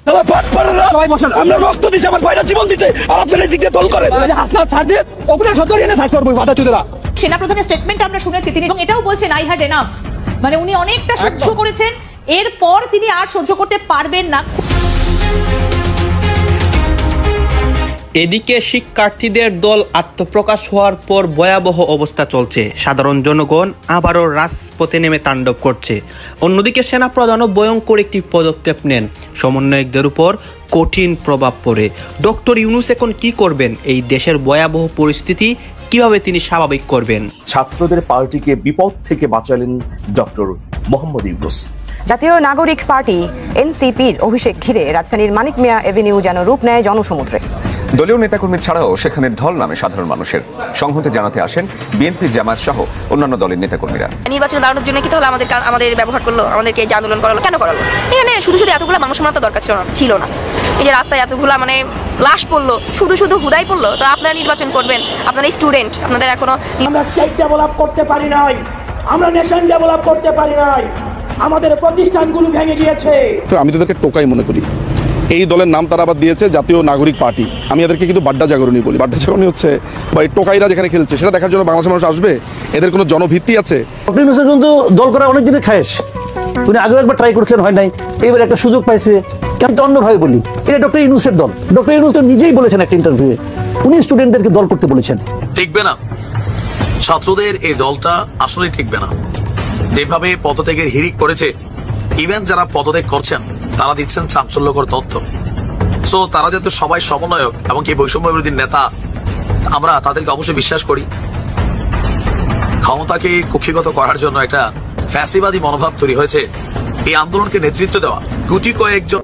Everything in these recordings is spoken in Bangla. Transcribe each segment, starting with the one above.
আমরা রক্ত দিছি, আমার ভাইরা জীবন দিছে, আর আপনারা এই দিক দিয়ে দল করেন। হাসনাত সাদিক ওপরে সদর এনে সাইজ করব বাধা চুদেরা। সেনা প্রধানের স্টেটমেন্ট আমরা শুনেছি, তিনি এবং এটাও বলছেন আই হ্যাড এনাফ, মানে উনি অনেকটা সহ্য করেছেন, এরপর তিনি আর সহ্য করতে পারবেন না। এদিকে শিক্ষার্থীদের দল আত্মপ্রকাশ হওয়ার পর ভয়াবহ অবস্থা চলছে, সাধারণ জনগণ আবারও রাজপথে নেমে তাণ্ডব করছে। অন্যদিকে সেনাপ্রধানও ভয়ঙ্কর একটি পদক্ষেপ নেন, সমন্বয়কদের উপর কঠিন প্রভাব পড়ে। ডক্টর ইউনূস এখন কি করবেন? এই দেশের ভয়াবহ পরিস্থিতি কিভাবে তিনি স্বাভাবিক করবেন? ছাত্রদের পার্টিকে বিপদ থেকে বাঁচালেন ডক্টর মোহাম্মদ ইউনূস। জাতীয় নাগরিক পার্টি এনসিপির অভিষেক ঘিরে রাজধানীর মানিক মিয়া এভিনিউ যেন রূপ নেয় জনসমুদ্রে। দলীয় নেতাকর্মী ছাড়াও সেখানে ঢল নামে সাধারণ মানুষের। সংহতি জানাতে আসেন বিএনপি, জামায়াত সহ অন্যান্য দলের নেতাকর্মীরা। নির্বাচনে দাঁড়ানোর জন্য কি তাহলে আমাদের ব্যবহার করলো, আমাদেরকে যে আন্দোলন করালো, কেন করালো? এখানে শুধু এতগুলো মানুষ মারা দরকার ছিল না। এই যে রাস্তায় এতগুলা লাশ পড়লো, শুধু হুদাই পড়লো। তো আপনারা নির্বাচন করবেন, আপনারা স্টুডেন্ট, আপনাদের এখনো আমরা স্টেট ডেভেলপ করতে পারি নাই, আমরা নেশন ডেভেলপ করতে পারি নাই, আমাদের প্রতিষ্ঠানগুলো ভেঙে গিয়েছে। তো আমি তোদেরকে টোকাই মনে করি। এই দলের নাম তারা আবার দিয়েছে জাতীয় নাগরিক পার্টি। আমি এদেরকে কিন্তু বাড্ডা জাগরণী বলি। বাড্ডা জাগরণী হচ্ছে বা এই টোকাইরা যেখানে খেলছে সেটা দেখার জন্য বাংলাদেশের মানুষ আসবে। এদের কোনো জনভিত্তি আছে? ডক্টর ইউনূসের কিন্তু দল করা অনেক দিনের খায়েশ। উনি আগেও একবার ট্রাই করেছিলেন, হয় নাই। এবার একটা সুযোগ পাইছে। কেন তো অন্যভাবে বলি, এটা ডক্টর ইউনূসের দল। ডক্টর ইউনূস নিজেই বলেছেন একটা ইন্টারভিউয়ে, উনি স্টুডেন্টদেরকে দল করতে বলেছেন। টিকবে না, ছাত্রদের এই দলটা আসলে টিকবে না। যেভাবে পদত্যাগের হিড়িক করেছে, ইভেন যারা পদত্যাগ করছেন তারা দিচ্ছেন চাঞ্চল্যকর তথ্য। সো তারা যেহেতু সবাই সমন্বয়ক এবং কি বৈষম্য বিরোধী নেতা, আমরা তাদেরকে অবশ্যই বিশ্বাস করি ক্ষমতাকে কুক্ষিগত করার জন্য একটা ফ্যাসিবাদী মনোভাব তৈরি হয়েছে। এই আন্দোলনকে নেতৃত্ব দেওয়া গুটি কয়েকজন।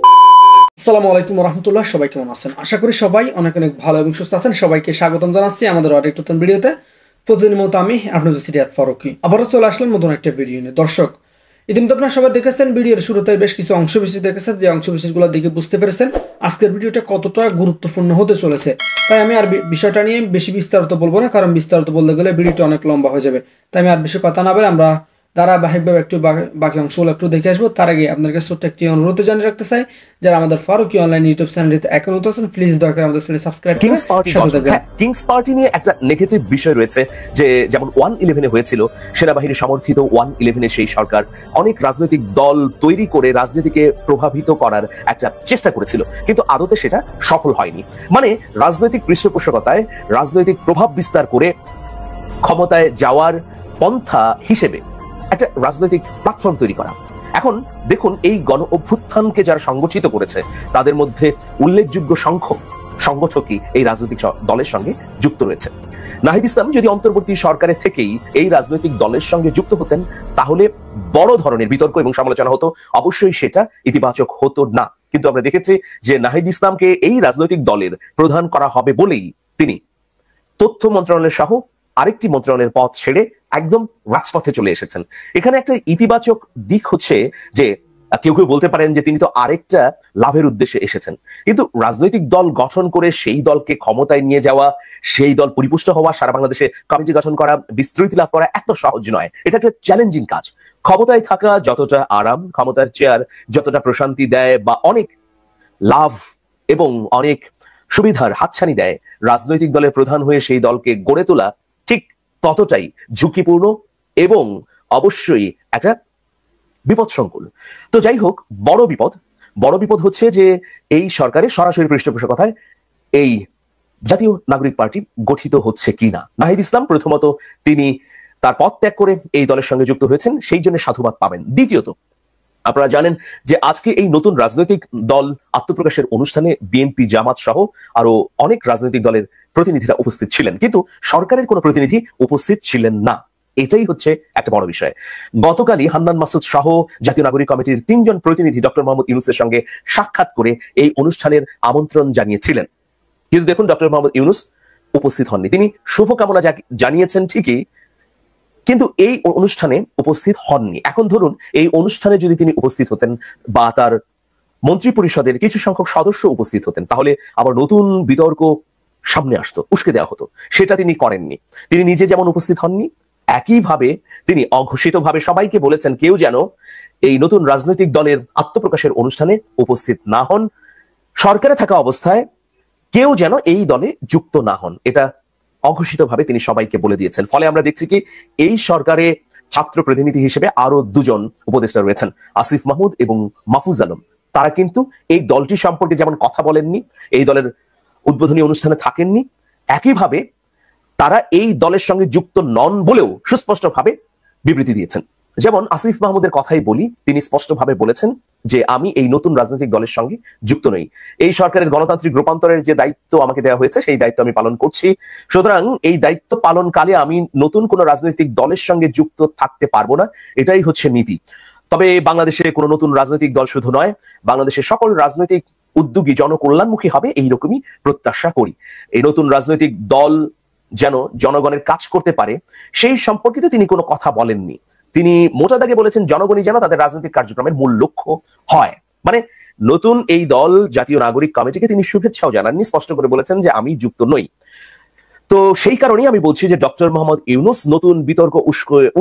আসসালামু আলাইকুম ওয়া রাহমাতুল্লাহ। সবাই কেমন আছেন? আশা করি সবাই অনেক অনেক ভালো এবং সুস্থ আছেন। সবাইকে স্বাগতম জানাচ্ছি আমাদের আরেকটি নতুন ভিডিওতে। প্রতিদিনের মতো আমি আপনাদের সিরিয়াত ফারুকী আবারও চলে আসলাম নতুন একটা ভিডিও নিয়ে। দর্শক, ইতিমধ্যে আপনারা সবাই দেখেছেন ভিডিওর শুরুতে বেশ কিছু অংশবিশেষ দেখেছেন, যে অংশবিশেষগুলো দেখে বুঝতে পেরেছেন আজকের ভিডিওটা কতটা গুরুত্বপূর্ণ হতে চলেছে। তাই আমি আর বিষয়টা নিয়ে বেশি বিস্তারিত বলবো না, কারণ বিস্তারিত বলতে গেলে ভিডিওটা অনেক লম্বা হয়ে যাবে। তাই আমি আর বেশি কথা না বলে আমরা ধারাবাহিকভাবে একটু বাকি অংশগুলো একটু দেখে আসবো। তার আগে আপনার কাছে ছোট্ট একটি অনুরোধ জানিয়ে রাখতে চাই, যারা আমাদের ফারুকী অনলাইন ইউটিউব চ্যানেলটিতে এখন নতুন আছেন, প্লিজ দয়া করে আমাদের চ্যানেল সাবস্ক্রাইব করুন। কিংস পার্টি নিয়ে একটা নেগেটিভ বিষয় রয়েছে, যে যেমন 111 হয়েছিল, সেনাবাহিনী সমর্থিত 111 সেই সরকার অনেক রাজনৈতিক দল তৈরি করে রাজনীতিকে প্রভাবিত করার একটা চেষ্টা করেছিল, কিন্তু আদতে সেটা সফল হয়নি। মানে রাজনৈতিক পৃষ্ঠপোষকতায় রাজনৈতিক প্রভাব বিস্তার করে ক্ষমতায় যাওয়ার পন্থা হিসেবে একটা রাজনৈতিক প্ল্যাটফর্ম তৈরি করা। এখন দেখুন, এই গণ অভ্যুত্থানকে যারা সংগঠিত করেছে তাদের মধ্যে উল্লেখযোগ্য সংখ্যক সংগঠকই এই রাজনৈতিক দলের সঙ্গে যুক্ত রয়েছে। নাহিদ ইসলাম যদি অন্তর্বর্তী সরকারের থেকেই এই রাজনৈতিক দলের সঙ্গে যুক্ত হতেন, তাহলে বড় ধরনের বিতর্ক এবং সমালোচনা হতো, অবশ্যই সেটা ইতিবাচক হতো না। কিন্তু আমরা দেখেছি যে নাহিদ ইসলামকে এই রাজনৈতিক দলের প্রধান করা হবে বলেই তিনি তথ্য মন্ত্রণালয় সহ আরেকটি মন্ত্রণালয়ের পদ ছেড়ে একদম রাজপথে চলে এসেছেন। এখানে একটা ইতিবাচক দিক হচ্ছে যে কেউ কেউ বলতে পারেন যে তিনি তো আরেকটা লাভের উদ্দেশ্যে এসেছেন, কিন্তু রাজনৈতিক দল গঠন করে সেই দলকে ক্ষমতায় নিয়ে যাওয়া, সেই দল পরিপুষ্ট হওয়া, সারা বাংলাদেশে কমিটি গঠন করা, বিস্তৃতি লাভ করা এত সহজ নয়। এটা একটা চ্যালেঞ্জিং কাজ। ক্ষমতায় থাকা যতটা আরাম, ক্ষমতার চেয়ার যতটা প্রশান্তি দেয় বা অনেক লাভ এবং অনেক সুবিধার হাতছানি দেয়, রাজনৈতিক দলের প্রধান হয়ে সেই দলকে গড়ে তোলা ঠিক ততটাই ঝুঁকিপূর্ণ এবং অবশ্যই একটা বিপদসংকুল। তো যাই হোক, বড় বিপদ হচ্ছে যে এই সরকারের সরাসরি পৃষ্ঠপোষকতায় এই জাতীয় নাগরিক পার্টি গঠিত হচ্ছে কিনা। নাহিদ ইসলাম প্রথমত তিনি তার পদ ত্যাগ করে এই দলের সঙ্গে যুক্ত হয়েছেন, সেই জন্য সাধুবাদ পাবেন। দ্বিতীয়ত, আপনারা জানেন যে আজকে এই নতুন রাজনৈতিক দল আত্মপ্রকাশের অনুষ্ঠানে বিএনপি, জামাত সহ আরো অনেক রাজনৈতিক দলের প্রতিনিধিরা উপস্থিত ছিলেন, কিন্তু সরকারের কোনো প্রতিনিধি উপস্থিত ছিলেন না। এটাই হচ্ছে একটা বড় বিষয়। গতকালই হান্নান মাসুদ সহ জাতীয় নাগরিক কমিটির 3 জন প্রতিনিধি ডক্টর মোহাম্মদ ইউনূসের সঙ্গে সাক্ষাৎ করে এই অনুষ্ঠানের আমন্ত্রণ জানিয়েছিলেন, কিন্তু দেখুন ডক্টর মোহাম্মদ ইউনূস উপস্থিত হননি। তিনি শুভকামনা জানিয়েছেন ঠিকই, কিন্তু এই অনুষ্ঠানে উপস্থিত হননি। এখন ধরুন, এই অনুষ্ঠানে যদি তিনি উপস্থিত হতেন বা তার মন্ত্রী পরিষদের কিছু সংখ্যক সদস্য উপস্থিত হতেন, তাহলে আবার নতুন বিতর্ক সামনে আসতো, উস্কে দেওয়া হতো। সেটা তিনি করেননি। তিনি নিজে যেমন উপস্থিত হননি, একইভাবে তিনি অঘোষিতভাবে সবাইকে বলেছেন কেউ যেন এই নতুন রাজনৈতিক দলের আত্মপ্রকাশের অনুষ্ঠানে উপস্থিত না হন, সরকারে থাকা অবস্থায় কেউ যেন এই দলে যুক্ত না হন, এটা অঘোষিতভাবে তিনি সবাইকে বলে দিয়েছেন। ফলে আমরা দেখছি কি এই সরকারে ছাত্র প্রতিনিধি হিসেবে আরো দুজন উপদেষ্টা রয়েছেন, আসিফ মাহমুদ এবং মাহফুজ আলম। তারা কিন্তু এই দলটি সম্পর্কে যেমন কথা বলেননি, এই দলের উদ্বোধনী অনুষ্ঠানে থাকেননি, একইভাবে তারা এই দলের সঙ্গে যুক্ত নন বলেও সুস্পষ্টভাবে বিবৃতি দিয়েছেন। যেমন আসিফ মাহমুদের কথাই বলি, তিনি স্পষ্টভাবে বলেছেন যে আমি এই নতুন রাজনৈতিক দলের সঙ্গে যুক্ত নই। এই সরকারের গণতান্ত্রিক রূপান্তরের যে দায়িত্ব আমাকে দেওয়া হয়েছে সেই দায়িত্ব আমি পালন করছি, সুতরাং এই দায়িত্ব পালনকালে আমি নতুন কোন রাজনৈতিক দলের সঙ্গে যুক্ত থাকতে পারবো না, এটাই হচ্ছে নীতি। তবে বাংলাদেশে কোনো নতুন রাজনৈতিক দল শুধু নয়, বাংলাদেশের সকল রাজনৈতিক উদ্যোগী জনকল্যাণমুখী হবে এইরকমই প্রত্যাশা করি। এই নতুন রাজনৈতিক দল যেন জনগণের কাজ করতে পারে সেই সম্পর্কিত তিনি কোনো কথা বলেননি। তিনি মোটা দাগে বলেছেন জনগণই যেন তাদের রাজনৈতিক কার্যক্রমের মূল লক্ষ্য হয়। মানে নতুন এই দল জাতীয় নাগরিক কমিটিকে তিনি শুভেচ্ছাও জানাননি, স্পষ্ট করে বলেছেন যে আমি যুক্ত নই। তো সেই কারণেই আমি বলছি যে ডক্টর মোহাম্মদ ইউনূস নতুন বিতর্ক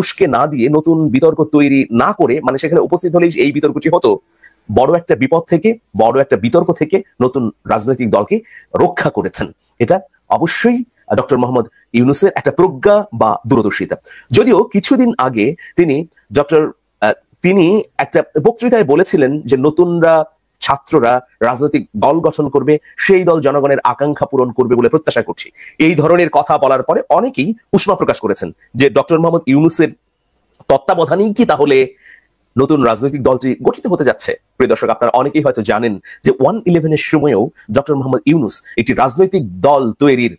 উস্কে না দিয়ে, নতুন বিতর্ক তৈরি না করে, মানে সেখানে উপস্থিত হলেই এই বিতর্কটি হতো, বড় একটা বিপদ থেকে, বড় একটা বিতর্ক থেকে নতুন রাজনৈতিক দলকে রক্ষা করেছেন। এটা অবশ্যই ডক্টর মোহাম্মদ ইউনূসের একটা প্রজ্ঞা বা দূরদর্শিতা। যদিও কিছুদিন আগে তিনি একটা বক্তৃতায় বলেছিলেন যে নতুনরা, ছাত্ররা রাজনৈতিক দল গঠন করবে, সেই দল জনগণের আকাঙ্ক্ষা পূরণ করবে বলে প্রত্যাশা করছি। এই ধরনের কথা বলার পরে অনেকেই উষ্মা প্রকাশ করেছেন যে ডক্টর মোহাম্মদ ইউনূসের তত্ত্বাবধানেই কি তাহলে নতুন রাজনৈতিক দলটি গঠিত হতে যাচ্ছে। প্রিয় দর্শক, আপনারা অনেকেই হয়তো জানেন যে 1/11 সময়েও ডক্টর মোহাম্মদ ইউনূস একটি রাজনৈতিক দল তৈরির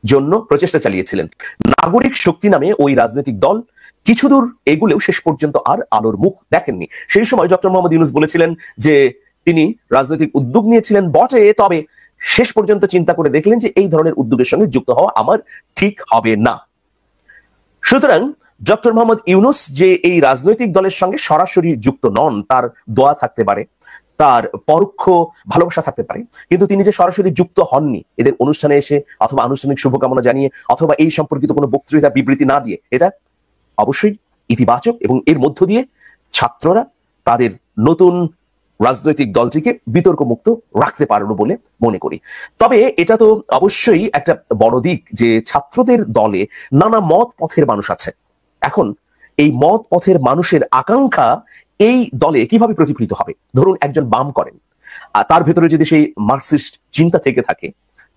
জন্য প্রচেষ্টা চালিয়েছিলেন। নাগরিক শক্তি নামে ওই রাজনৈতিক দল কিছুদূর এগুলেও শেষ পর্যন্ত আর আলোর মুখ দেখেননি। সেই সময় ডক্টর মোহাম্মদ ইউনূস বলেছিলেন যে তিনি রাজনৈতিক উদ্যোগ নিয়েছিলেন বটে, তবে শেষ পর্যন্ত চিন্তা করে দেখলেন যে এই ধরনের উদ্যোগের সঙ্গে যুক্ত হওয়া আমার ঠিক হবে না। সুতরাং ডক্টর মোহাম্মদ ইউনূস যে এই রাজনৈতিক দলের সঙ্গে সরাসরি যুক্ত নন, তার দোয়া থাকতে পারে, তার পরোক্ষ ভালোবাসা থাকতে পারে, কিন্তু তিনি যে সরাসরি যুক্ত হননি এদের অনুষ্ঠানে এসে অথবা আনুষ্ঠানিক শুভকামনা জানিয়ে অথবা এই সম্পর্কিত কোনো বক্তৃতা বিবৃতি না দিয়ে, এটা অবশ্যই ইতিবাচক এবং এর মধ্য দিয়ে ছাত্ররা তাদের নতুন রাজনৈতিক দলটিকে বিতর্ক মুক্ত রাখতে পারলো বলে মনে করি। তবে এটা তো অবশ্যই একটা বড় দিক যে ছাত্রদের দলে নানা মত পথের মানুষ আছে। এখন এই মত পথের মানুষের আকাঙ্ক্ষা এই দলে কিভাবে প্রতিফলিত হবে? ধরুন একজন বাম করেন, তার ভেতরে যদি সেই মার্কসিস্ট চিন্তা থেকে থাকে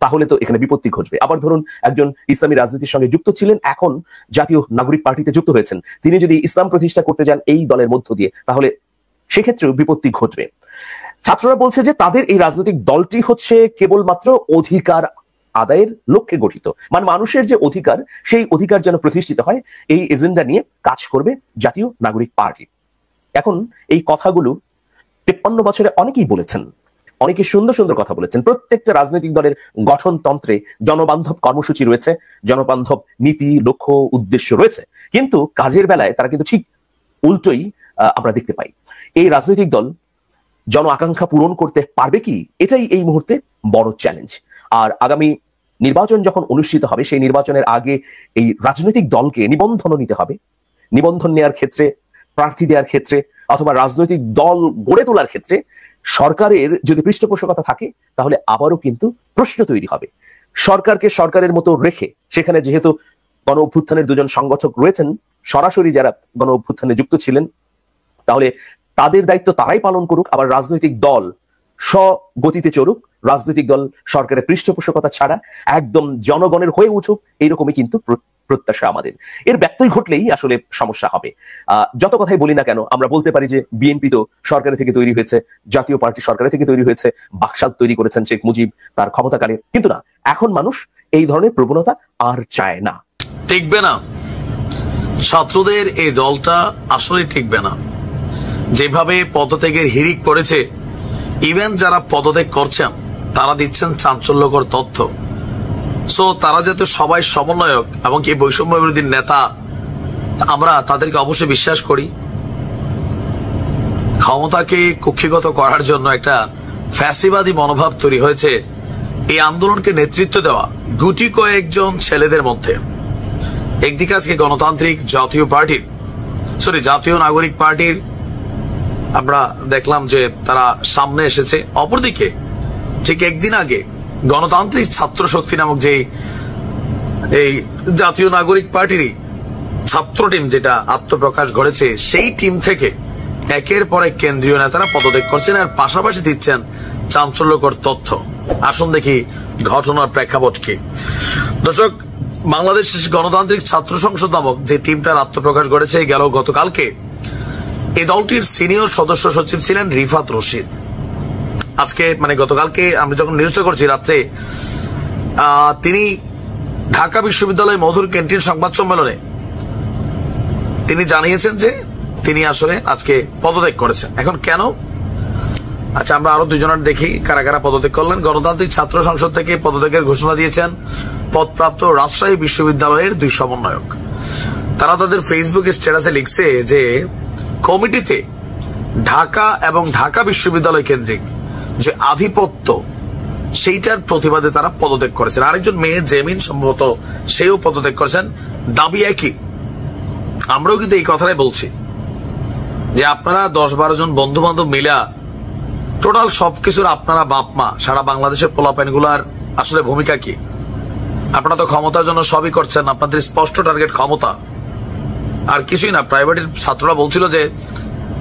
তাহলে তো এখানে বিপত্তি ঘটবে। আবার ধরুন একজন ইসলামী রাজনীতির সঙ্গে যুক্ত ছিলেন, এখন জাতীয় নাগরিক পার্টিতে যুক্ত হয়েছেন, তিনি যদি ইসলাম প্রতিষ্ঠা করতে যান এই দলের মধ্য দিয়ে, তাহলে সেক্ষেত্রেও বিপত্তি ঘটবে। ছাত্ররা বলছে যে তাদের এই রাজনৈতিক দলটি হচ্ছে কেবলমাত্র অধিকার আদায়ের লক্ষ্যে গঠিত, মানে মানুষের যে অধিকার সেই অধিকার যেন প্রতিষ্ঠিত হয়, এই এজেন্ডা নিয়ে কাজ করবে জাতীয় নাগরিক পার্টি। এখন এই কথাগুলো 53 বছরে অনেকেই বলেছেন, অনেকে সুন্দর সুন্দর কথা বলেছেন। প্রত্যেকটা রাজনৈতিক দলের গঠনতন্ত্রে জনবান্ধব কর্মসূচি রয়েছে, জনবান্ধব নীতি, লক্ষ্য, উদ্দেশ্য রয়েছে, কিন্তু কাজের বেলায় তারা কিন্তু ঠিক উল্টোই আমরা দেখতে পাই। এই রাজনৈতিক দল জন আকাঙ্ক্ষা পূরণ করতে পারবে কি, এটাই এই মুহূর্তে বড় চ্যালেঞ্জ। আর আগামী নির্বাচন যখন অনুষ্ঠিত হবে সেই নির্বাচনের আগে এই রাজনৈতিক দলকে নিবন্ধনও নিতে হবে। নিবন্ধন নেওয়ার ক্ষেত্রে, প্রার্থী দেওয়ার ক্ষেত্রে অথবা রাজনৈতিক দল গড়ে তোলার ক্ষেত্রে সরকারের যদি পৃষ্ঠপোষকতা থাকে তাহলে আবারও কিন্তু প্রশ্ন তৈরি হবে। সরকারকে সরকারের মতো রেখে, সেখানে যেহেতু গণ অভ্যুত্থানের দুজন সংগঠক রয়েছেন সরাসরি যারা গণ অভ্যুত্থানে যুক্ত ছিলেন, তাহলে তাদের দায়িত্ব তারাই পালন করুক, আবার রাজনৈতিক দল স্বগতিতে চলুক, রাজনৈতিক দল সরকারের পৃষ্ঠপোষকতা ছাড়া একদম জনগণের হয়ে উঠুক, এইরকমই কিন্তু প্রত্যাশা আমাদের। এর ব্যত্যয় ঘটলেই আসলে সমস্যা হবে। যত কথাই বলি না কেন, আমরা বলতে পারি যে বিএনপি তো সরকারের থেকে তৈরি হয়েছে, জাতীয় পার্টি সরকারের থেকে তৈরি হয়েছে, বাকশাল তৈরি করেছেন শেখ মুজিব তার ক্ষমতাকালে, কিন্তু না, এখন মানুষ এই ধরনের প্রবণতা আর চায় না। টিকবে না, ছাত্রদের এই দলটা আসলে টিকবে না। যেভাবে পদত্যাগের হিড়িক পড়েছে, ইভেন যারা পদত্যাগ করছেন তারা দিচ্ছেন চাঞ্চল্যকর তথ্য। সো তারা যাতে সবাই সমন্বয়ক এবং কি বৈষম্য বিরোধী নেতা, আমরা তাদেরকে অবশ্যই বিশ্বাস করি। ক্ষমতাকে কুক্ষিগত করার জন্য একটা ফ্যাসিবাদী মনোভাব তৈরি হয়েছে এই আন্দোলনকে নেতৃত্ব দেওয়া গুটি কয়েকজন ছেলেদের মধ্যে। একদিকে আজকে গণতান্ত্রিক জাতীয় নাগরিক পার্টির আমরা দেখলাম যে তারা সামনে এসেছে, অপরদিকে ঠিক একদিন আগে গণতান্ত্রিক ছাত্র শক্তি নামক যে এই জাতীয় নাগরিক পার্টিরই ছাত্র টিম যেটা আত্মপ্রকাশ ঘটেছে, সেই টিম থেকে একের পর এক কেন্দ্রীয় নেতারা পদত্যাগ করছেন আর পাশাপাশি দিচ্ছেন চাঞ্চল্যকর তথ্য। আসুন দেখি ঘটনার প্রেক্ষাপট কি। দর্শক, বাংলাদেশ গণতান্ত্রিক ছাত্র সংসদ নামক যে টিমটার আত্মপ্রকাশ ঘটেছে গেল গতকালকে, এই দলটির সিনিয়র সদস্য সচিব ছিলেন রিফাত রশিদ। আজকে মানে গতকালকে আমি যখন নিউজটা করছি রাত্রে, তিনি ঢাকা বিশ্ববিদ্যালয় মধুর ক্যান্টিন সংবাদ সম্মেলনে তিনি জানিয়েছেন যে তিনি আসলে আজকে পদত্যাগ করেছেন। এখন কেন? আচ্ছা, আমরা আরো দুজনের দেখি কারা কারা পদত্যাগ করলেন। গণতান্ত্রিক ছাত্র সংসদ থেকে পদত্যাগের ঘোষণা দিয়েছেন পদপ্রাপ্ত রাজশাহী বিশ্ববিদ্যালয়ের 2 সমন্বয়ক। তারা তাদের ফেসবুক স্ট্যাটাসে লিখছে যে কমিটিতে ঢাকা এবং ঢাকা বিশ্ববিদ্যালয় কেন্দ্রিক যে আধিপত্য, সেইটার প্রতিবাদে তারা পদত্যাগ করেছেন। আরেকজন মেয়ে জেমিন সম্ভবত সেও পদত্যাগ করেছেন। দাবি একই। আমরাও কিন্তু এই কথাটাই বলছি যে আপনারা 10-12 জন বন্ধু বান্ধব মিলা টোটাল সবকিছুর আপনারা বাপ মা, সারা বাংলাদেশের পোলাপাইনগুলার আসলে ভূমিকা কি? আপনারা তো ক্ষমতার জন্য সবই করছেন, আপনাদের স্পষ্ট টার্গেট ক্ষমতা, আর কিছুই না। প্রাইভেটের ছাত্ররা বলছিল যে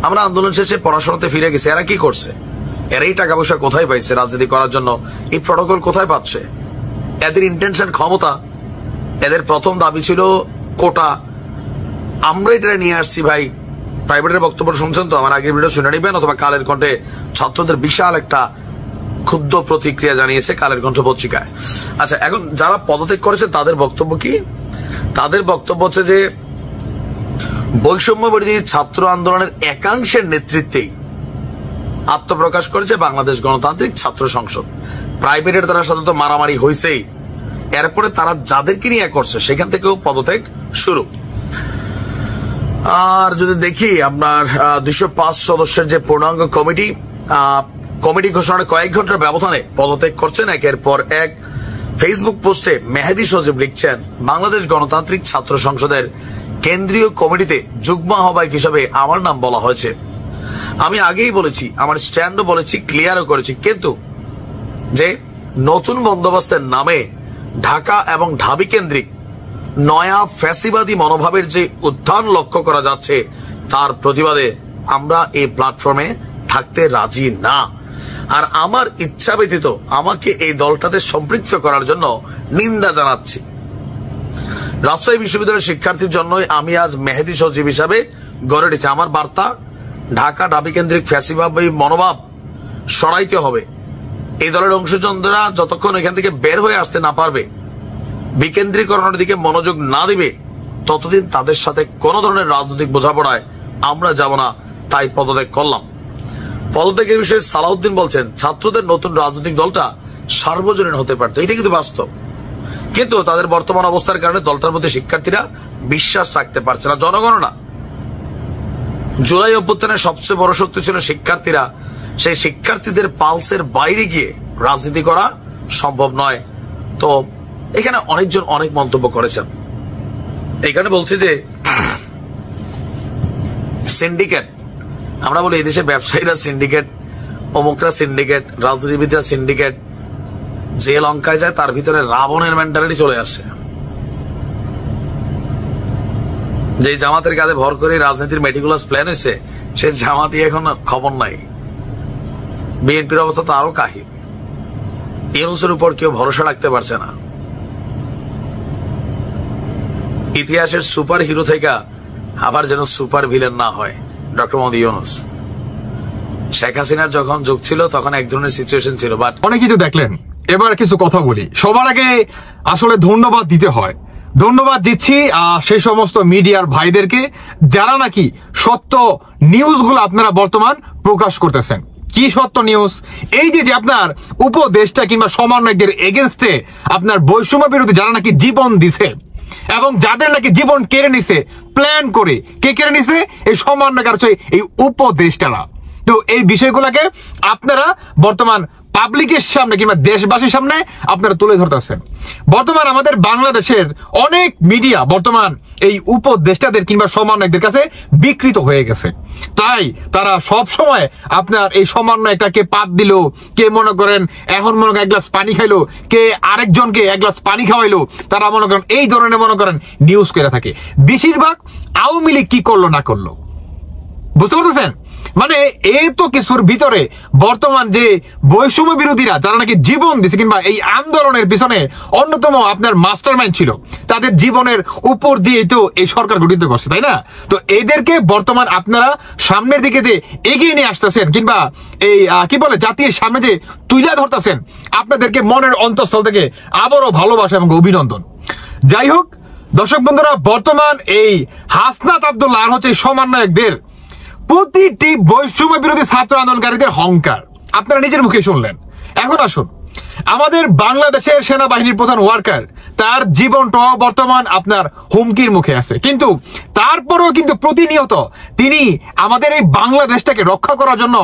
আমরা আন্দোলন শেষে পড়াশোনাতে ফিরে গেছি। এরা কি করছে? এরাই টাকা পয়সা কোথায় পাইছে রাজনীতি করার জন্য? এই প্রটোকল কোথায় পাচ্ছে? এদের ইন্টেনশন ক্ষমতা। এদের প্রথম দাবি ছিল কোটা। আমরা এটা নিয়ে আসছি ভাই। প্রাইভেটের বক্তব্য শুনছেন তো, আমার আগের ভিডিও শুনে নিবেন, অথবা কালের কণ্ঠে ছাত্রদের বিশাল একটা ক্ষুদ্র প্রতিক্রিয়া জানিয়েছে কালের কণ্ঠ পত্রিকায়। আচ্ছা, এখন যারা পদত্যাগ করেছে তাদের বক্তব্য কি? তাদের বক্তব্য হচ্ছে যে বৈষম্য বিরোধী ছাত্র আন্দোলনের একাংশের নেতৃত্বেই আত্মপ্রকাশ করেছে বাংলাদেশ গণতান্ত্রিক ছাত্র সংসদ। প্রাইভেটের তারা সাধারণত মারামারি হয়েছেই, এরপরে তারা যাদেরকে নিয়ে করছে সেখান থেকেও পদত্যাগ শুরু। আর যদি দেখি আপনার 205 সদস্যের যে পূর্ণাঙ্গ কমিটি ঘোষণার কয়েক ঘন্টার ব্যবধানে পদত্যাগ করছেন একের পর এক। ফেসবুক পোস্টে মেহেদী সজীব লিখছেন, বাংলাদেশ গণতান্ত্রিক ছাত্র সংসদের কেন্দ্রীয় কমিটিতে যুগ্ম আহ্বায়ক হিসেবে আমার নাম বলা হয়েছে। আমি আগেই বলেছি, আমার স্ট্যান্ডও বলেছি, ক্লিয়ারও করেছি, কিন্তু যে নতুন বন্দোবস্তের নামে ঢাকা এবং ঢাবি কেন্দ্রিক নয়া ফ্যাসিবাদী মনোভাবের যে উত্থান লক্ষ্য করা যাচ্ছে, তার প্রতিবাদে আমরা এই প্ল্যাটফর্মে থাকতে রাজি না। আর আমার ইচ্ছা ব্যতীত আমাকে এই দলটাতে সম্পৃক্ত করার জন্য নিন্দা জানাচ্ছি। রাজশাহী বিশ্ববিদ্যালয়ের শিক্ষার্থীর জন্যই আমি আজ মেহেদী সজীব হিসাবে গড়ে উঠেছি। আমার বার্তা, ঢাকা ঢাবি কেন্দ্রিক ফ্যাসিবাদী মনোভাব সরাইতে হবে। এই দলের অংশজনরা যতক্ষণ এখান থেকে বের হয়ে আসতে না পারবে, বিকেন্দ্রীকরণের দিকে মনোযোগ না দিবে, ততদিন তাদের সাথে কোন ধরনের রাজনৈতিক বোঝাপড়ায় আমরা যাব না। তাই পদত্যাগ করলাম। পদত্যাগের বিষয়ে সালাউদ্দিন বলছেন, ছাত্রদের নতুন রাজনৈতিক দলটা সার্বজনীন হতে পারত, এটা কিন্তু বাস্তব। কিন্তু তাদের বর্তমান অবস্থার কারণে দলটার মধ্যে শিক্ষার্থীরা বিশ্বাস রাখতে পারছে না, জনগণ না। জুলাই অভ্যুত্থানের সবচেয়ে বড় শক্তি ছিল শিক্ষার্থীরা। সেই শিক্ষার্থীদের পালসের বাইরে গিয়ে রাজনীতি করা সম্ভব নয়। তো এখানে অনেকজন অনেক মন্তব্য করেছেন। এখানে বলছি যে সিন্ডিকেট, আমরা বলি এই দেশে ব্যবসায়ীরা সিন্ডিকেট, অমুকরা সিন্ডিকেট, রাজনীতিবিদরা সিন্ডিকেট। যে লঙ্কায় যায় তার ভিতরে রাবণের মেন্টালিটি চলে আসে। যে জামাতের কাঁধে ভর করে রাজনীতির মেটিকুলাস প্ল্যান হয়েছে, সে জামাতি এখন খবর নাই। বিএনপির অবস্থা তো আরো কাহিল। ইউনূসের উপর কেউ ভরসা রাখতে পারছে না। ইতিহাসের সুপার হিরো থেকে আবার যেন সুপার ভিলেন না হয় ডক্টর মোহাম্মদ ইউনূস। শেখ হাসিনার যখন যুগ ছিল তখন এক ধরনের সিচুয়েশন ছিল, বাট অনেকেই তো দেখলেন। এবার কিছু কথা বলি। সবার আগে আসলে ধন্যবাদ দিতে হয়। ধন্যবাদ দিচ্ছি সেই সমস্ত মিডিয়ার ভাইদেরকে যারা নাকি সত্য নিউজগুলো আপনারা বর্তমান প্রকাশ করতেছেন। কি সত্য নিউজ? এই যে আপনার উপদেষ্টা কিংবা সমন্বয়কদের এগেনস্টে আপনার বৈষম্য বিরোধী যারা নাকি জীবন দিছে এবং যাদের নাকি জীবন কেড়ে নিছে প্ল্যান করে, কে কেড়ে নিছে? এই সমন্বয়ক, এই উপদেষ্টারা। তো এই বিষয়গুলোকে আপনারা বর্তমান পাবলিকের সামনে কিংবা দেশবাসীর সামনে আপনারা তুলে ধরতেছেন। বর্তমান আমাদের বাংলাদেশের অনেক মিডিয়া বর্তমান এই উপদেষ্টাদের কিংবা সমন্বয়কদের কাছে বিকৃত হয়ে গেছে। তাই তারা সব সময় আপনার এই সমন্বয়টাকে পাত দিল, কে মনে করেন এখন মনে করেন এক গ্লাস পানি খাইলো, কে আরেকজনকে এক গ্লাস পানি খাওয়াইলো, তারা মনে করেন এই ধরনের মনে করেন নিউজ করে থাকে। বেশিরভাগ আওয়ামী লীগ কি করলো না করলো বুঝতে পারতেছেন? মানে এই তো কিছুর ভিতরে বর্তমান যে বৈষম্য বিরোধীরা যারা নাকি জীবন দিচ্ছে কিংবা এই আন্দোলনের পিছনে অন্যতম আপনার মাস্টারমাইন্ড ছিল, তাদের জীবনের উপর দিয়ে তো এই সরকার গঠিত করছে, তাই না? তো এদেরকে বর্তমান আপনারা সামনের দিকে যে এগিয়ে নিয়ে আসতেছেন কিংবা এই কি বলে জাতির সামনে যে তুলে ধরতেছেন, আপনাদেরকে মনের অন্তঃস্থল থেকে আবারও ভালোবাসা এবং অভিনন্দন। যাই হোক দর্শক বন্ধুরা, বর্তমান এই হাসনাত আব্দুল্লাহ আর হচ্ছে সমন্বয়কদের প্রতিটি বৈষম্য বিরোধী ছাত্র আন্দোলনকারীদের হংকার আপনারা নিজের মুখে শুনলেন। এখন আসুন, আমাদের বাংলাদেশের সেনাবাহিনীর প্রধান ওয়ার্কার, তার জীবনটাও বর্তমান আপনার হুমকির মুখে আছে, কিন্তু তারপরেও কিন্তু প্রতিনিয়ত তিনি আমাদের এই বাংলাদেশটাকে রক্ষা করার জন্য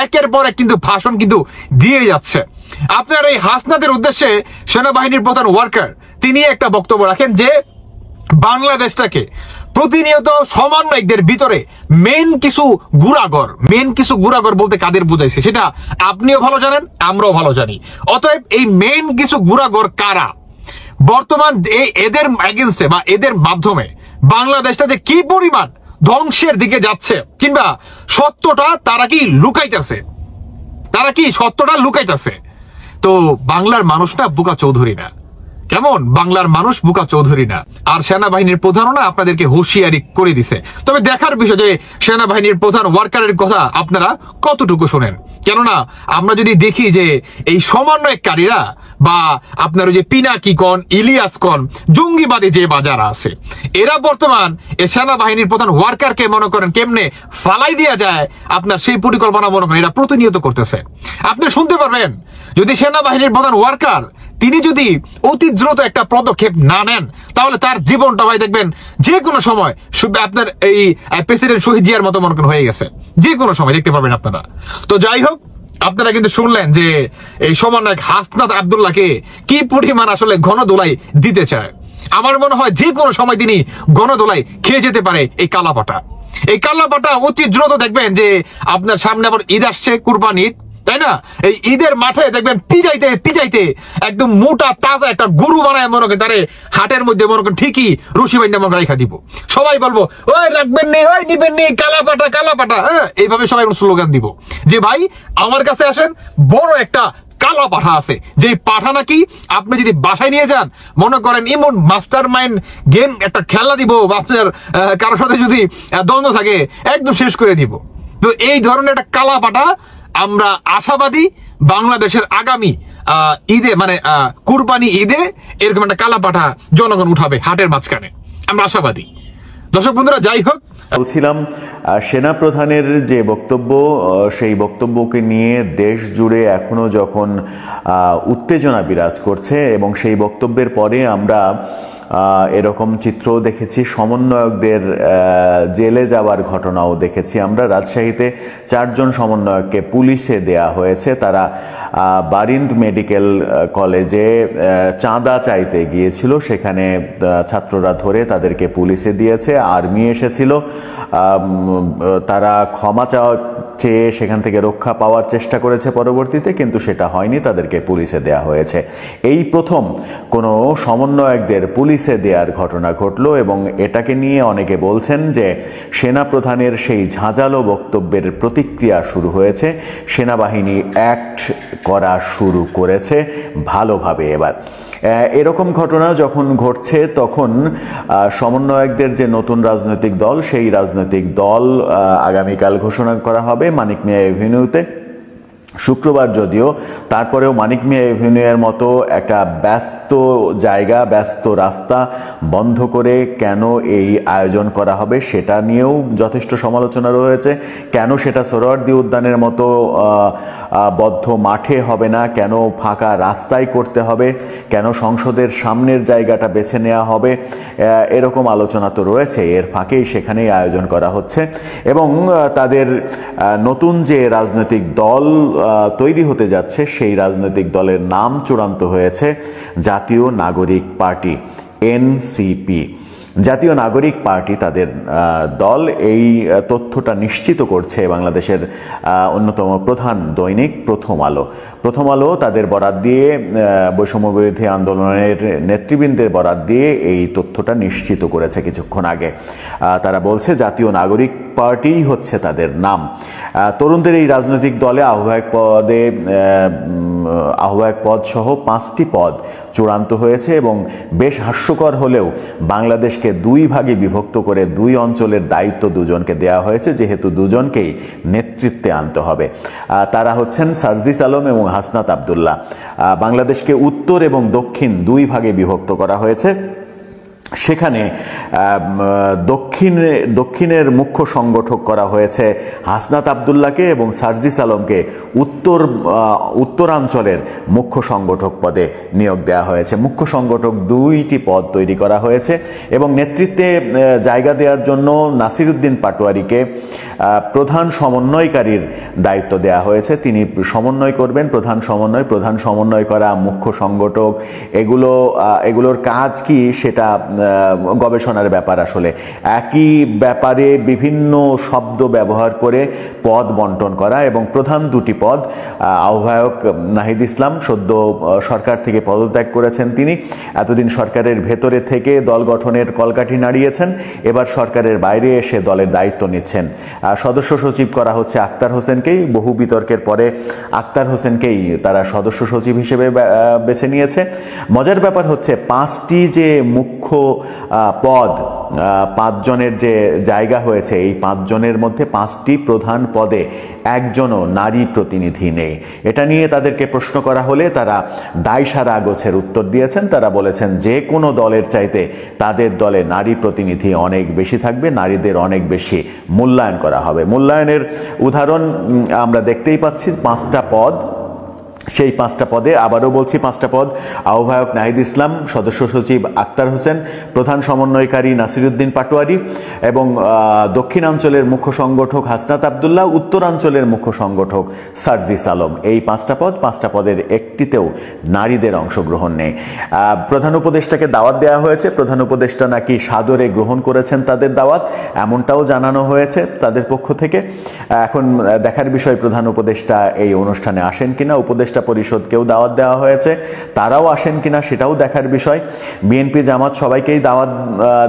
একের পর এক কিন্তু ভাষণ কিন্তু দিয়ে যাচ্ছে। আপনার এই হাসনাতের উদ্দেশ্যে সেনাবাহিনীর প্রধান ওয়ার্কার তিনি একটা বক্তব্য রাখেন যে বাংলাদেশটাকে প্রতিনিয়ত সমন্বয়কদের ভিতরে মেন কিছু গুড়াগর বলতে কাদের বুঝাইছে সেটা আপনিও ভালো জানেন, আমরাও ভালো জানি। অতএব এই মেন কিছু গুড়াগর কারা, বর্তমান এদের এগেনস্টে বা এদের মাধ্যমে বাংলাদেশটা যে কি পরিমাণ ধ্বংসের দিকে যাচ্ছে কিংবা সত্যটা তারা কি সত্যটা লুকাইতেছে। তো বাংলার মানুষ না বুকা চৌধুরী না, কেমন বাংলার মানুষ বুকা চৌধুরী না, আর সেনাবাহিনীর প্রধানও না আপনাদেরকে হুঁশিয়ারি করে দিছে। তবে দেখার বিষয় যে সেনাবাহিনীর প্রধান ওয়ার্কারের কথা আপনারা কতটুকু শোনেন, কেননা আমরা যদি দেখি যে এই সমন্বয়কারীরা বা আপনার ওই যে পিনাকি কন, ইলিয়াস কন, জঙ্গিবাদী যে বাজার আছে, এরা বর্তমান এই সেনাবাহিনীর প্রধান ওয়ার্কারকে মনে করেন কেমনে ফালাই দেওয়া যায় আপনার সেই পরিকল্পনা মনে করেন এরা প্রতিনিয়ত করতেছে। আপনি শুনতে পারবেন যদি সেনাবাহিনীর প্রধান ওয়ার্কার তিনি যদি অতি দ্রুত একটা পদক্ষেপ না নেন, তাহলে তার জীবনটা ভাই দেখবেন যে কোনো সময় আপনার এই প্রেসিডেন্ট শহীদ জিয়ার মতো মনে করেন হয়ে গেছে, যে কোনো সময় দেখতে পাবেন আপনারা। তো যাই হোক, আপনারা কিন্তু শুনলেন যে এই সমন্বয়ক হাসনাত আব্দুল্লাহকে কি পরিমাণ আসলে গণদোলাই দিতে চায়। আমার মনে হয় যে কোনো সময় তিনি গণদোলাই খেয়ে যেতে পারে এই কালাপাটা অতি দ্রুত দেখবেন যে আপনার সামনে আবার ঈদ আসছে, কুরবানি ঈদ, তাই না? এই ঈদের মাঠে দেখবেন পিজাইতে একদম মোটা তাজা একটা গরু বানায় মনে করেন তারে হাটের মধ্যে মনে করেন ঠিকই রশি বাইন্দা মনে রেখা দিব। সবাই বলবো ওই রাখবেন নি, ওই নিবেন নি, কালাপাটা, হ্যাঁ, এইভাবে সবাই স্লোগান দিব যে ভাই আমার কাছে আসেন, বড় একটা কালা পাঠা আছে, যে পাঠা নাকি আপনি যদি বাসায় নিয়ে যান মনে করেন এমন মাস্টার মাইন্ড গেম একটা খেলা দিব, আপনার কারোর সাথে যদি দ্বন্দ্ব থাকে একদম শেষ করে দিব। তো এই ধরনের একটা কালা পাঠা আমরা আশাবাদী বাংলাদেশের আগামী ঈদে মানে কুরবানি ঈদে এরকম একটা কালাপাঠা জনগণ উঠাবে হাটের মাঝখানে, আমরা আশাবাদী। দর্শক বন্ধুরা, যাই হোক, বলছিলাম সেনা প্রধানের যে বক্তব্য, সেই বক্তব্যকে নিয়ে দেশ জুড়ে এখনো যখন উত্তেজনা বিরাজ করছে এবং সেই বক্তব্যের পরে আমরা এরকম চিত্রও দেখেছি, সমন্বয়কদের জেলে যাওয়ার ঘটনাও দেখেছি আমরা। রাজশাহীতে 4 জন সমন্বয়ককে পুলিশে দেয়া হয়েছে। তারা বারিন্দ মেডিকেল কলেজে চাঁদা চাইতে গিয়েছিল, সেখানে ছাত্ররা ধরে তাদেরকে পুলিশে দিয়েছে। আর্মি এসেছিল, তারা ক্ষমা চেয়ে সেখান থেকে রক্ষা পাওয়ার চেষ্টা করেছে পরবর্তীতে, কিন্তু সেটা হয়নি, তাদেরকে পুলিশে দেয়া হয়েছে। এই প্রথম কোনো সমন্বয়কদের পুলিশে দেওয়ার ঘটনা ঘটলো এবং এটাকে নিয়ে অনেকে বলছেন যে সেনা প্রধানের সেই ঝাঁঝালো বক্তব্যের প্রতিক্রিয়া শুরু হয়েছে, সেনাবাহিনী অ্যাক্ট করা শুরু করেছে ভালোভাবে। এবার এরকম ঘটনা যখন ঘটছে তখন সমন্বয়কদের যে নতুন রাজনৈতিক দল, সেই রাজনৈতিক দল আগামীকাল ঘোষণা করা হবে মানিক মিয়া এভিনিউতে। শুক্রবার যদিও, তারপরেও মানিক মিয়া এভিনিউয়ের মতো একটা ব্যস্ত জায়গা, ব্যস্ত রাস্তা বন্ধ করে কেন এই আয়োজন করা হবে সেটা নিয়েও যথেষ্ট সমালোচনা রয়েছে। কেন সেটা সোহরাওয়ার্দী উদ্যানের মতো বদ্ধ মাঠে হবে না, কেন ফাঁকা রাস্তায় করতে হবে, কেন সংসদের সামনের জায়গাটা বেছে নেওয়া হবে, এরকম আলোচনা তো রয়েছে। এর ফাঁকেই সেখানেই আয়োজন করা হচ্ছে এবং তাদের নতুন যে রাজনৈতিক দল তৈরি হতে যাচ্ছে সেই রাজনৈতিক দলের নাম চূড়ান্ত হয়েছে জাতীয় নাগরিক পার্টি, এনসিপি। জাতীয় নাগরিক পার্টি তাদের দল, এই তথ্যটা নিশ্চিত করছে বাংলাদেশের অন্যতম প্রধান দৈনিক প্রথম আলো তাদের বরাত দিয়ে, বৈষম্য বিরোধী আন্দোলনের নেতৃবৃন্দের বরাত দিয়ে এই তথ্যটা নিশ্চিত করেছে কিছুক্ষণ আগে। তারা বলছে জাতীয় নাগরিক পার্টি হচ্ছে তাদের নাম। তরুণদের এই রাজনৈতিক দলে আহ্বায়ক পদ সহ 5টি পদ চূড়ান্ত হয়েছে এবং বেশ হাস্যকর হলেও বাংলাদেশকে 2 ভাগে বিভক্ত করে 2 অঞ্চলের দায়িত্ব দুজনকে দেওয়া হয়েছে, যেহেতু দুজনকেই নেতৃত্বে আনতে হবে। তারা হচ্ছেন সার্জিস আলম এবং হাসনাত আবদুল্লাহ। বাংলাদেশকে উত্তর এবং দক্ষিণ 2 ভাগে বিভক্ত করা হয়েছে। সেখানে দক্ষিণের মুখ্য সংগঠক করা হয়েছে হাসনাত আবদুল্লাহকে এবং সার্জিস আলমকে উত্তরাঞ্চলের মুখ্য সংগঠক পদে নিয়োগ দেওয়া হয়েছে। মুখ্য সংগঠক 2টি পদ তৈরি করা হয়েছে এবং নেতৃত্বে জায়গা দেওয়ার জন্য নাসিরউদ্দিন পাটোয়ারিকে প্রধান সমন্বয়কারীর দায়িত্ব দেওয়া হয়েছে। তিনি সমন্বয় করবেন, প্রধান সমন্বয় করা, মুখ্য সংগঠক, এগুলোর কাজ কি সেটা গবেষণার ব্যাপার। আসলে একই ব্যাপারে বিভিন্ন শব্দ ব্যবহার করে পদ বন্টন করা এবং প্রধান 2টি পদ, আহ্বায়ক নাহিদ ইসলাম সদ্য সরকার থেকে পদত্যাগ করেছেন। তিনি এতদিন সরকারের ভেতরে থেকে দল গঠনের কলকাঠি নাড়িয়েছেন, এবার সরকারের বাইরে এসে দলের দায়িত্ব নিচ্ছেন। সদস্য সচিব করা হচ্ছে আক্তার হোসেনকেই, বহু বিতর্কের পরে আক্তার হোসেনকেই তারা সদস্য সচিব হিসেবে বেছে নিয়েছে। মজার ব্যাপার হচ্ছে 5টি যে মুখ্য পদ, 5 জনের যে জায়গা হয়েছে, এই 5 জনের মধ্যে 5টি প্রধান পদে একজনও নারী প্রতিনিধি নেই। এটা নিয়ে তাদেরকে প্রশ্ন করা হলে তারা দায়সারা গোছের উত্তর দিয়েছেন। তারা বলেছেন যে কোনো দলের চাইতে তাদের দলে নারী প্রতিনিধি অনেক বেশি থাকবে, নারীদের অনেক বেশি মূল্যায়ন করা হবে। মূল্যায়নের উদাহরণ আমরা দেখতেই পাচ্ছি। 5টা পদ, সেই 5টা পদে, আবারও বলছি 5টা পদ, আহ্বায়ক নাহিদ ইসলাম, সদস্য সচিব আক্তার হোসেন, প্রধান সমন্বয়কারী নাসিরউদ্দিন পাটোয়ারি এবং দক্ষিণাঞ্চলের মুখ্য সংগঠক হাসনাত আবদুল্লাহ, উত্তরাঞ্চলের মুখ্য সংগঠক সার্জিস আলম। এই 5টা পদের একটিতেও নারীদের অংশগ্রহণ নেই। প্রধান উপদেষ্টাকে দাওয়াত দেওয়া হয়েছে, প্রধান উপদেষ্টা নাকি সাদরে গ্রহণ করেছেন তাদের দাওয়াত, এমনটাও জানানো হয়েছে তাদের পক্ষ থেকে। এখন দেখার বিষয় প্রধান উপদেষ্টা এই অনুষ্ঠানে আসেন কিনা। উপদেষ্টা পরিষদকেও দাওয়াত দেওয়া হয়েছে, তারাও আসেন কিনা সেটাও দেখার বিষয়। বিএনপি জামাত সবাইকেই দাওয়াত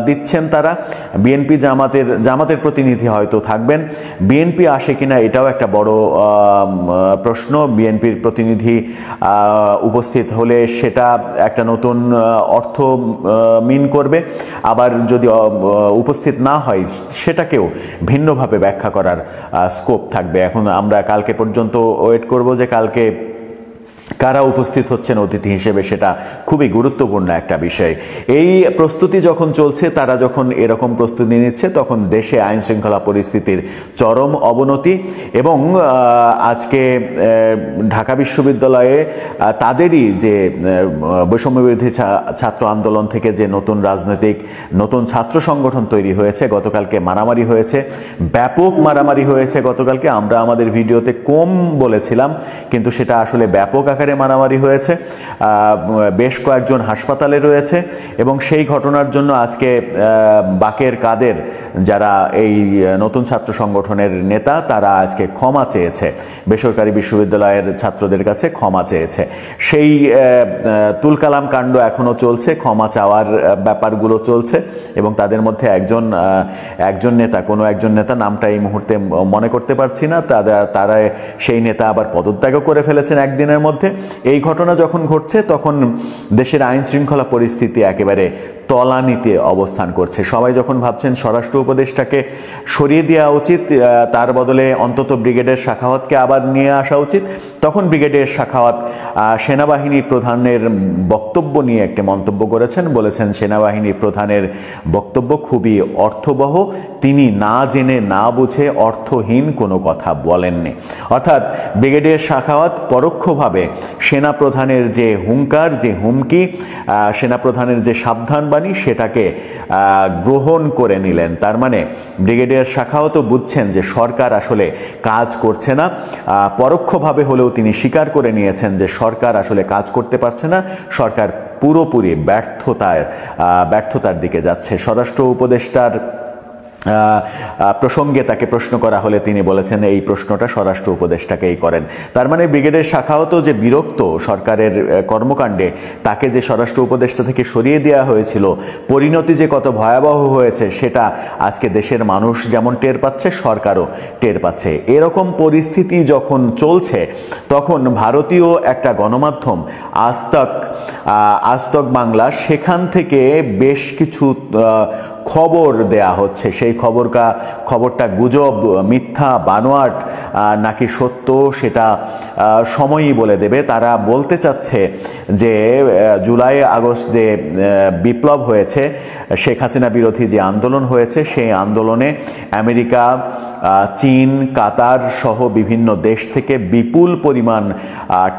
দিচ্ছেন তারা। বিএনপি জামাতের প্রতিনিধি হয়তো থাকবেন, বিএনপি আসে কিনা এটাও একটা বড় প্রশ্ন। বিএনপির প্রতিনিধি উপস্থিত হলে সেটা একটা নতুন অর্থ মিন করবে, আবার যদি উপস্থিত না হয় সেটাকেও ভিন্নভাবে ব্যাখ্যা করার স্কোপ থাকবে। এখন আমরা কালকে পর্যন্ত ওয়েট করব যে কালকে কারা উপস্থিত হচ্ছেন অতিথি হিসেবে, সেটা খুবই গুরুত্বপূর্ণ একটা বিষয়। এই প্রস্তুতি যখন চলছে, তারা যখন এরকম প্রস্তুতি নিচ্ছে, তখন দেশে আইন শৃঙ্খলা পরিস্থিতির চরম অবনতি এবং আজকে ঢাকা বিশ্ববিদ্যালয়ে তাদেরই যে বৈষম্য বিরোধী ছাত্র আন্দোলন থেকে যে নতুন ছাত্র সংগঠন তৈরি হয়েছে, গতকালকে মারামারি হয়েছে, ব্যাপক মারামারি হয়েছে গতকালকে। আমরা আমাদের ভিডিওতে কম বলেছিলাম, কিন্তু সেটা আসলে ব্যাপক আকারে মারামারি হয়েছে। বেশ কয়েকজন হাসপাতালে রয়েছে এবং সেই ঘটনার জন্য আজকে বাকের কাদের, যারা এই নতুন ছাত্র সংগঠনের নেতা, তারা আজকে ক্ষমা চেয়েছে, বেসরকারি বিশ্ববিদ্যালয়ের ছাত্রদের কাছে ক্ষমা চেয়েছে। সেই তুলকালাম কাণ্ড এখনো চলছে, ক্ষমা চাওয়ার ব্যাপারগুলো চলছে এবং তাদের মধ্যে একজন নেতা, নামটা এই মুহূর্তে মনে করতে পারছি না, তারা সেই নেতা আবার পদত্যাগও করে ফেলেছেন একদিনের মধ্যে। এই ঘটনা যখন ঘটছে তখন দেশের আইন শৃঙ্খলা পরিস্থিতি একেবারে তলানিতে অবস্থান করছে। সবাই যখন ভাবছেন স্বরাষ্ট্র উপদেষ্টাকে সরিয়ে দেওয়া উচিত, তার বদলে অন্তত ব্রিগেডিয়ার সাখাওয়াতকে আবার নিয়ে আসা উচিত, তখন ব্রিগেডিয়ার সাখাওয়াত সেনাবাহিনী প্রধানের বক্তব্য নিয়ে একটি মন্তব্য করেছেন। বলেছেন সেনাবাহিনী প্রধানের বক্তব্য খুবই অর্থবহ, তিনি না জেনে না বুঝে অর্থহীন কোনো কথা বলেননি। অর্থাৎ ব্রিগেডিয়ার সাখাওয়াত পরোক্ষভাবে সেনাপ্রধানের যে হুঙ্কার, যে হুমকি, সেনাপ্রধানের যে সাবধানবাণী, সেটাকে গ্রহণ করে নিলেন। তার মানে ব্রিগেডিয়ার সাখাওয়াতও বুঝছেন যে সরকার আসলে কাজ করছে না। পরোক্ষভাবে হলেও তিনি স্বীকার করে নিয়েছেন যে সরকার আসলে কাজ করতে পারছে না, সরকার পুরোপুরি ব্যর্থতার দিকে যাচ্ছে। স্বরাষ্ট্র উপদেষ্টার প্রসঙ্গে তাকে প্রশ্ন করা হলে তিনি বলেছেন এই প্রশ্নটা স্বরাষ্ট্র উপদেষ্টাকেই করেন। তার মানে ব্রিগেডিয়ার সাখাওয়াতও যে বিরক্ত সরকারের কর্মকাণ্ডে, তাকে যে স্বরাষ্ট্র উপদেষ্টা থেকে সরিয়ে দেওয়া হয়েছিল, পরিণতি যে কত ভয়াবহ হয়েছে সেটা আজকে দেশের মানুষ যেমন টের পাচ্ছে, সরকারও টের পাচ্ছে। এরকম পরিস্থিতি যখন চলছে তখন ভারতীয় একটা গণমাধ্যম আজতক বাংলা, সেখান থেকে বেশ কিছু খবর দেয়া হচ্ছে। সেই খবরটা গুজব, মিথ্যা, বানোয়াট নাকি সত্য সেটা সময়ই বলে দেবে। তারা বলতে চাচ্ছে যে জুলাই আগস্ট যে বিপ্লব হয়েছে, শেখ হাসিনা বিরোধী যে আন্দোলন হয়েছে, সেই আন্দোলনে আমেরিকা, চীন, কাতার সহ বিভিন্ন দেশ থেকে বিপুল পরিমাণ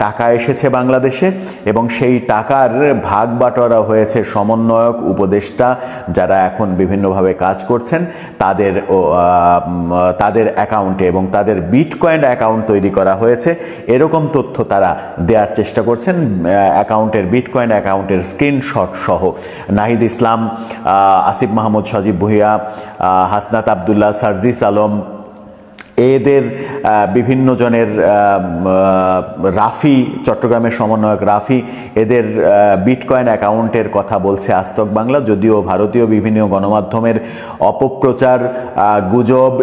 টাকা এসেছে বাংলাদেশে, এবং সেই টাকার ভাগ বাটোয়ারা হয়েছে সমন্বয়ক, উপদেষ্টা যারা এখন বিভিন্নভাবে কাজ করছেন তাদের অ্যাকাউন্টে, এবং তাদের বিটকয়েন অ্যাকাউন্ট তৈরি করা হয়েছে। এরকম তথ্য তারা দেওয়ার চেষ্টা করছেন, বিটকয়েন অ্যাকাউন্টের স্ক্রিনশট সহ। নাহিদ ইসলাম, আসিফ মাহমুদ, সজীব ভুঁইয়া, হাসনাত আবদুল্লাহ, সার্জিস আলম, এদের বিভিন্ন জনের, রাফি, চট্টগ্রামের সমন্বয়ক রাফি, এদের বিটকয়েন অ্যাকাউন্টের কথা বলছে আজতক বাংলা। যদিও ভারতীয় বিভিন্ন গণমাধ্যমের অপপ্রচার, গুজব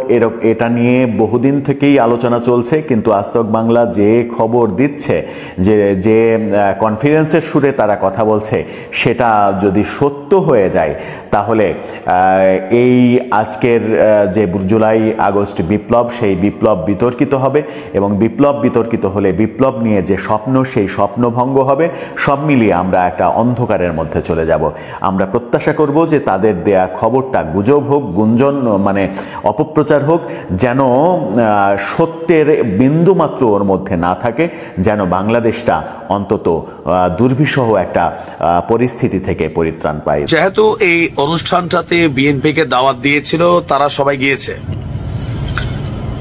এটা নিয়ে বহুদিন থেকেই আলোচনা চলছে, কিন্তু আজতক বাংলা যে খবর দিচ্ছে, যে কনফিডেন্সের সুরে তারা কথা বলছে, সেটা যদি সত্য হয়ে যায় তাহলে এই আজকের যে জুলাই আগস্ট বিপ্লব, সেই বিপ্লব বিতর্কিত হবে, এবং বিপ্লব বিতর্কিত হলে বিপ্লব নিয়ে যে স্বপ্ন, সেই স্বপ্ন ভঙ্গ হবে। সব মিলিয়ে আমরা একটা অন্ধকারের মধ্যে চলে যাব। আমরা প্রত্যাশা করব যে তাদের দেয়া খবরটা গুজব হোক, গুঞ্জন মানে অপপ্রচার হোক, যেন সত্যের বিন্দুমাত্র ওর মধ্যে না থাকে, যেন বাংলাদেশটা অন্তত দুর্বিষহ একটা পরিস্থিতি থেকে পরিত্রাণ পায়। যেহেতু এই অনুষ্ঠানটাতে বিএনপিকে দাওয়াত দিয়েছিল, তারা সবাই গিয়েছে।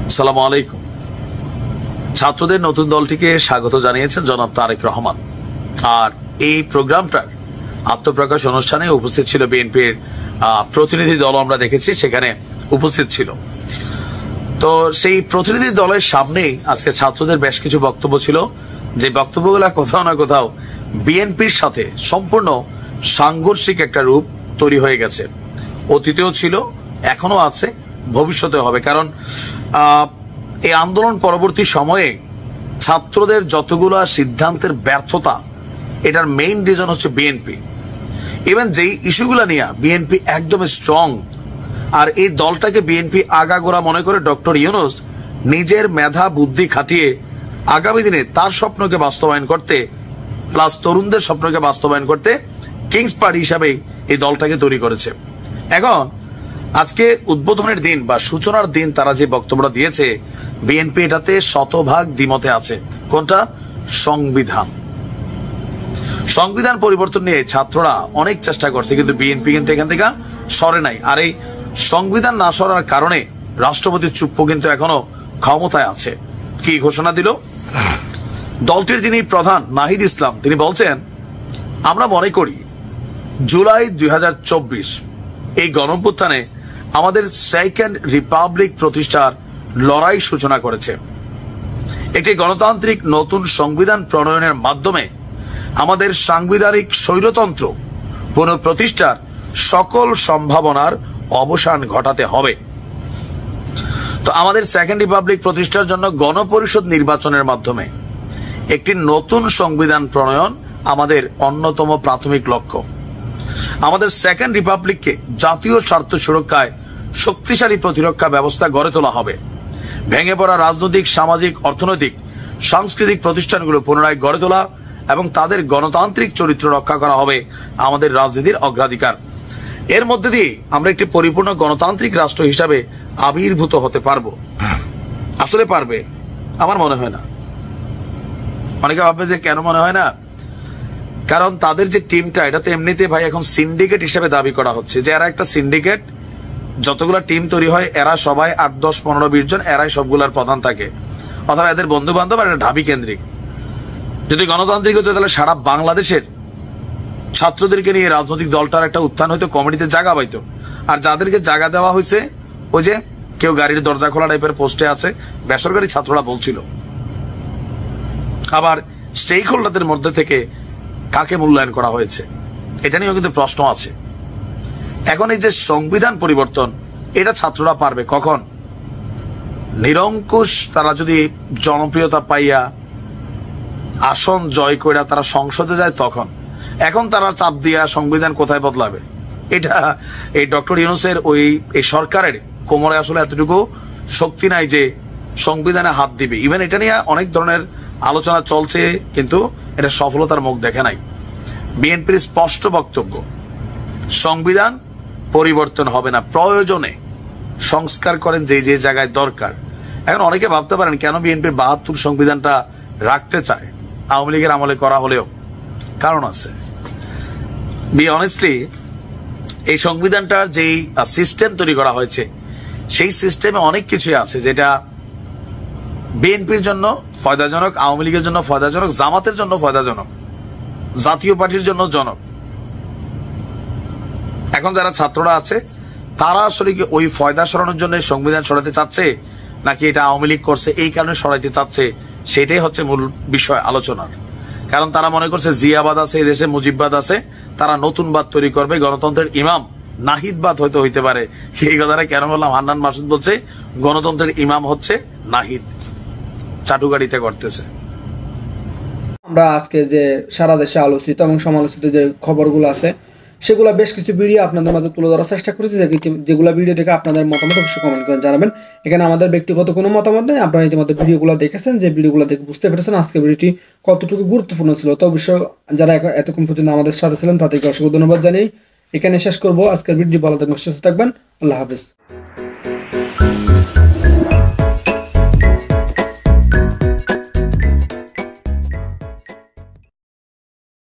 আসসালামু আলাইকুম। ছাত্রদের নতুন দলটিকে স্বাগত জানিয়েছেন জনাব তারেক রহমান। আর এই প্রোগ্রামটার আত্মপ্রকাশ অনুষ্ঠানে উপস্থিত ছিল বিএনপির প্রতিনিধি দল, আমরা দেখেছি সেখানে উপস্থিত ছিল। তো সেই প্রতিনিধি দলের সামনেই আজকে ছাত্রদের বেশ কিছু বক্তব্য ছিল, যে বক্তব্যগুলো কোথাও না কোথাও বিএনপির সাথে সম্পূর্ণ সাংঘর্ষিক একটা রূপ তৈরি হয়ে গেছে। অতীতেও ছিল, এখনো আছে, ভবিষ্যতে হবে। কারণ এই আন্দোলন পরবর্তী সময়ে ছাত্রদের যতগুলো সিদ্ধান্তের ব্যর্থতা, এটার মেইন রিজন হচ্ছে বিএনপি। ইভেন যেই ইস্যুগুলো নিয়ে বিএনপি একদম স্ট্রং, আর এই দলটাকে বিএনপি আগাগোড়া মনে করে ডক্টর ইউনূস নিজের মেধা বুদ্ধি খাটিয়ে আগামী দিনে তার স্বপ্নকে বাস্তবায়ন করতে, প্লাস তরুণদের স্বপ্নকে বাস্তবায়ন করতে কিংস পার্টি হিসাবে এই দলটাকে তৈরি করেছে। এখন আজকে উদ্বোধনের দিন বা সূচনার দিন তারা যে বক্তব্যটা দিয়েছে, বিএনপি এটাতে শতভাগ দ্বিমতে আছে। কোনটা? সংবিধান পরিবর্তন নিয়ে ছাত্ররা অনেক চেষ্টা করছে, কিন্তু বিএনপি কিন্তু এখান থেকে সরে নাই। আর এই সংবিধান না সরার কারণে রাষ্ট্রপতির চুপ্পু কিন্তু এখনো ক্ষমতায় আছে। কি ঘোষণা দিল দলটির যিনি প্রধান নাহিদ ইসলাম, তিনি বলছেন, আমরা মনে করি জুলাই 2024 এই গণঅভ্যুত্থানে আমাদের সেকেন্ড রিপাবলিক প্রতিষ্ঠার লড়াই সূচনা করেছে। একটি গণতান্ত্রিক নতুন সংবিধান প্রণয়নের মাধ্যমে আমাদের সাংবিধানিক স্বৈরতন্ত্র পুনঃপ্রতিষ্ঠার সকল সম্ভাবনার অবসান ঘটাতে হবে। তো আমাদের সেকেন্ড রিপাবলিক প্রতিষ্ঠার জন্য গণপরিষদ নির্বাচনের মাধ্যমে একটি নতুন সংবিধান প্রণয়ন আমাদের অন্যতম প্রাথমিক লক্ষ্য। আমাদের সেকেন্ড রিপাবলিককে জাতীয় স্বার্থ সুরক্ষায় শক্তিশালী প্রতিরক্ষা ব্যবস্থা গড়ে তোলা হবে। ভেঙে পড়া রাজনৈতিক, সামাজিক, অর্থনৈতিক, সাংস্কৃতিক প্রতিষ্ঠানগুলো পুনরায় গড়ে তোলা এবং তাদের গণতান্ত্রিক চরিত্র রক্ষা করা হবে আমাদের রাজনীতির অগ্রাধিকার। এর মধ্যে দিয়ে আমরা একটি পরিপূর্ণ গণতান্ত্রিক রাষ্ট্র হিসাবে আবির্ভূত হতে পারবো। আসলে পারবে? আমার মনে হয় না। অনেকে ভাববে যে কেন মনে হয় না, কারণ তাদের যে টিমটা, এটা তো এমনিতে ভাই এখন সিন্ডিকেট হিসেবে দাবি করা হচ্ছে যে এরা একটা সিন্ডিকেট। যতগুলা টিম তৈরি হয় এরা সবাই 8, 10, 15, 20 জন, এরাই সবগুলার প্রধান থাকে, অথবা এদের বন্ধু বান্ধব আর ঢাবি কেন্দ্রিক। যদি গণতান্ত্রিক হতো তাহলে সারা বাংলাদেশের ছাত্রদেরকে নিয়ে রাজনৈতিক দলটার একটা উত্থান হয়তো, কমিটিতে জায়গা পাইতো। আর যাদেরকে জায়গা দেওয়া হয়েছে, ওই যে কেউ গাড়ির দরজা খোলা টাইপের পোস্টে আছে, বেসরকারি ছাত্ররা বলছিল। আবার স্টেক হোল্ডারদের মধ্যে থেকে কাকে মূল্যায়ন করা হয়েছে, এটা নিয়েও কিন্তু প্রশ্ন আছে। এখন এই যে সংবিধান পরিবর্তন, এটা ছাত্ররা পারবে কখন? নিরঙ্কুশ তারা যদি জনপ্রিয়তা পাইয়া আসন জয় করে তারা সংসদে যায় তখন। এখন তারা চাপ দিয়া সংবিধান কোথায় বদলাবে? এটা এই ডক্টর ইউনূসের এই সরকারের কোমরে আসলে এতটুকু শক্তি নাই যে সংবিধানে হাত দিবে। ইভেন এটা নিয়ে অনেক ধরনের আলোচনা চলছে, কিন্তু এটা সফলতার মুখ দেখে নাই। বিএনপির স্পষ্ট বক্তব্য, সংবিধান পরিবর্তন হবে না, প্রয়োজনে সংস্কার করেন যে যে জায়গায় দরকার। এখন অনেকে ভাবতে পারেন কেন বিএনপির 72 সংবিধানটা রাখতে চায়, আওয়ামী লীগের আমলে করা হলেও কারণ আছে। বি অনেস্টলি, এই সংবিধানটার যেই সিস্টেম তৈরি করা হয়েছে, সেই সিস্টেমে অনেক কিছুই আছে যেটা বিএনপির জন্য ফয়দাজনক, আওয়ামী লীগের জন্য ফয়দাজনক, জামাতের জন্য ফয়দাজনক, জাতীয় পার্টির জন্য জনক। এখন যারা ছাত্ররা আছে তারা আসলে কি ওই ফয়দা সরানোর জন্য সংবিধান সরাতে চাচ্ছে, নাকি এটা আওয়ামী লীগ করছে এই কারণে সরাইতে চাচ্ছে, সেটাই হচ্ছে মূল বিষয় আলোচনার। কারণ তারা মনে করছে জিয়াবাদ আছে, এই দেশে মুজিববাদ আছে, তারা নতুন বাদ তৈরি করবে, গণতন্ত্রের ইমাম নাহিদবাদ হয়তো হইতে পারে। এই কথাটা কেন বললাম? হান্নান মাসুদ বলছে গণতন্ত্রের ইমাম হচ্ছে নাহিদ, চাটুগাড়িতে করতেছে। আমরা আজকে যে সারা দেশে আলোচিত এবং সমালোচিত যে খবরগুলো আছে, সেগুলো বেশ কিছু ভিডিও আপনাদের মাঝে তুলে ধরার চেষ্টা করেছি, যেগুলো ভিডিও দেখে আপনাদের মতামত অবশ্যই কমেন্ট করে জানাবেন। এখানে আমাদের ব্যক্তিগত কোনো মতামত নেই। আপনারা ইতিমধ্যে ভিডিওগুলো দেখেছেন, যে ভিডিওগুলো দেখে বুঝতে পেরেছেন আজকে ভিডিওটি কতটুকু গুরুত্বপূর্ণ ছিল। তো অবশ্যই যারা এতক্ষণ পর্যন্ত আমাদের সাথে ছিলেন তাদেরকে অসংখ্য ধন্যবাদ জানিয়ে এখানে শেষ করবো আজকের ভিডিও। ভালো থাকবেন, সুস্থ থাকবেন, আল্লাহ হাফেজ।